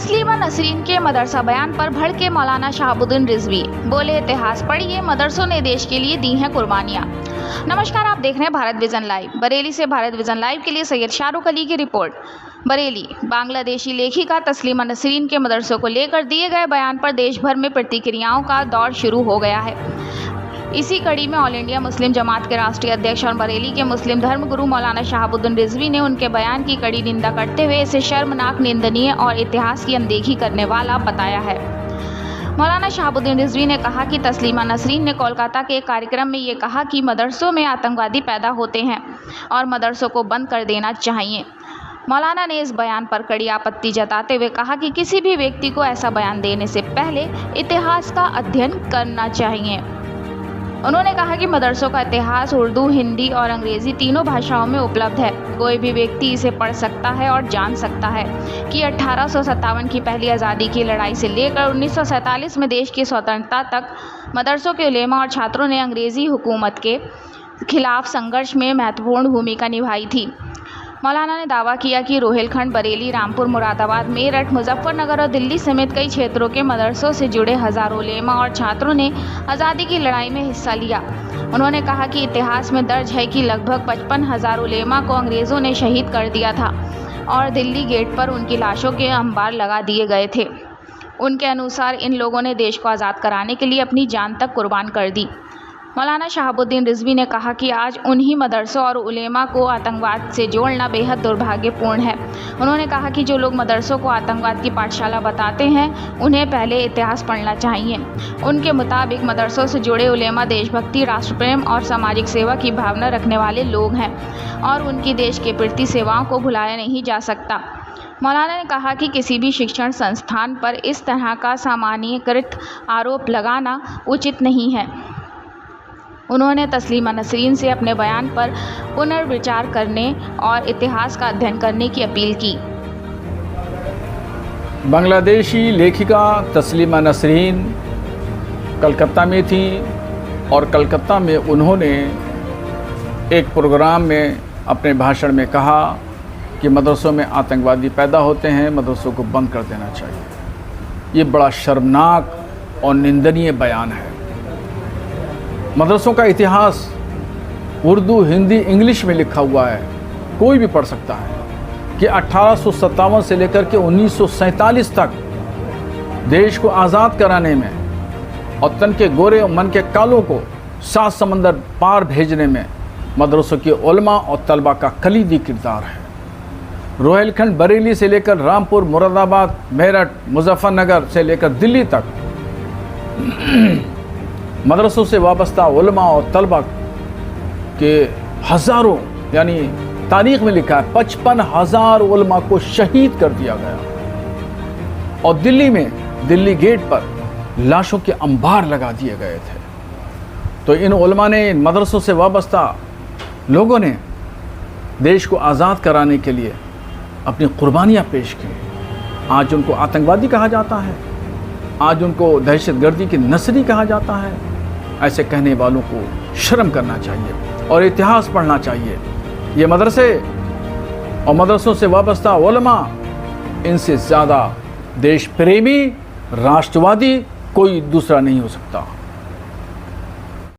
तस्लीमा नसरीन के मदरसा बयान पर भड़के मौलाना शहाबुद्दीन रिजवी, बोले इतिहास पढ़िए, मदरसों ने देश के लिए दी हैं कुर्बानियां। नमस्कार, आप देख रहे हैं भारत विजन लाइव। बरेली से भारत विजन लाइव के लिए सैयद शाहरुख अली की रिपोर्ट। बरेली। बांग्लादेशी लेखिका तस्लीमा नसरीन के मदरसों को लेकर दिए गए बयान पर देश भर में प्रतिक्रियाओं का दौर शुरू हो गया है। इसी कड़ी में ऑल इंडिया मुस्लिम जमात के राष्ट्रीय अध्यक्ष और बरेली के मुस्लिम धर्मगुरु मौलाना शहाबुद्दीन रिजवी ने उनके बयान की कड़ी निंदा करते हुए इसे शर्मनाक, निंदनीय और इतिहास की अनदेखी करने वाला बताया है। मौलाना शहाबुद्दीन रिजवी ने कहा कि तस्लीमा नसरीन ने कोलकाता के एक कार्यक्रम में ये कहा कि मदरसों में आतंकवादी पैदा होते हैं और मदरसों को बंद कर देना चाहिए। मौलाना ने इस बयान पर कड़ी आपत्ति जताते हुए कहा कि किसी भी व्यक्ति को ऐसा बयान देने से पहले इतिहास का अध्ययन करना चाहिए। उन्होंने कहा कि मदरसों का इतिहास उर्दू, हिंदी और अंग्रेजी तीनों भाषाओं में उपलब्ध है। कोई भी व्यक्ति इसे पढ़ सकता है और जान सकता है कि 1857 की पहली आज़ादी की लड़ाई से लेकर 1947 में देश की स्वतंत्रता तक मदरसों के उलेमा और छात्रों ने अंग्रेज़ी हुकूमत के खिलाफ संघर्ष में महत्वपूर्ण भूमिका निभाई थी। मौलाना ने दावा किया कि रोहिलखंड, बरेली, रामपुर, मुरादाबाद, मेरठ, मुजफ्फरनगर और दिल्ली समेत कई क्षेत्रों के मदरसों से जुड़े हज़ारों उलेमा और छात्रों ने आज़ादी की लड़ाई में हिस्सा लिया। उन्होंने कहा कि इतिहास में दर्ज है कि लगभग 55,000 उलेमा को अंग्रेज़ों ने शहीद कर दिया था और दिल्ली गेट पर उनकी लाशों के अंबार लगा दिए गए थे। उनके अनुसार इन लोगों ने देश को आज़ाद कराने के लिए अपनी जान तक कुर्बान कर दी। मौलाना शहाबुद्दीन रिजवी ने कहा कि आज उन्हीं मदरसों और उलेमा को आतंकवाद से जोड़ना बेहद दुर्भाग्यपूर्ण है। उन्होंने कहा कि जो लोग मदरसों को आतंकवाद की पाठशाला बताते हैं, उन्हें पहले इतिहास पढ़ना चाहिए। उनके मुताबिक मदरसों से जुड़े उलेमा देशभक्ति, राष्ट्रप्रेम और सामाजिक सेवा की भावना रखने वाले लोग हैं और उनकी देश के प्रति सेवाओं को भुलाया नहीं जा सकता। मौलाना ने कहा कि किसी भी शिक्षण संस्थान पर इस तरह का सामान्यीकृत आरोप लगाना उचित नहीं है। उन्होंने तस्लीमा नसरीन से अपने बयान पर पुनर्विचार करने और इतिहास का अध्ययन करने की अपील की। बांग्लादेशी लेखिका तस्लीमा नसरीन कलकत्ता में थी और कलकत्ता में उन्होंने एक प्रोग्राम में अपने भाषण में कहा कि मदरसों में आतंकवादी पैदा होते हैं, मदरसों को बंद कर देना चाहिए। ये बड़ा शर्मनाक और निंदनीय बयान है। मदरसों का इतिहास उर्दू, हिंदी, इंग्लिश में लिखा हुआ है, कोई भी पढ़ सकता है कि 1857 से लेकर के 1947 तक देश को आज़ाद कराने में और तन के गोरे और मन के कालों को 7 समंदर पार भेजने में मदरसों के उलमा और तलबा का कलीदी किरदार है। रोहिलखंड, बरेली से लेकर रामपुर, मुरादाबाद, मेरठ, मुजफ्फरनगर से लेकर दिल्ली तक मदरसों से वाबस्ता उलमा और तलबा के हज़ारों, यानी तारीख़ में लिखा है 55,000 उलमा को शहीद कर दिया गया और दिल्ली में दिल्ली गेट पर लाशों के अंबार लगा दिए गए थे। तो इन उलमा ने, इन मदरसों से वाबस्ता लोगों ने देश को आज़ाद कराने के लिए अपनी कुर्बानियाँ पेश की। आज उनको आतंकवादी कहा जाता है, आज उनको दहशतगर्दी के नसरी कहा जाता है। ऐसे कहने वालों को शर्म करना चाहिए और इतिहास पढ़ना चाहिए। ये मदरसे और मदरसों से वाबस्ता उलमा, इनसे ज़्यादा देश प्रेमी, राष्ट्रवादी कोई दूसरा नहीं हो सकता।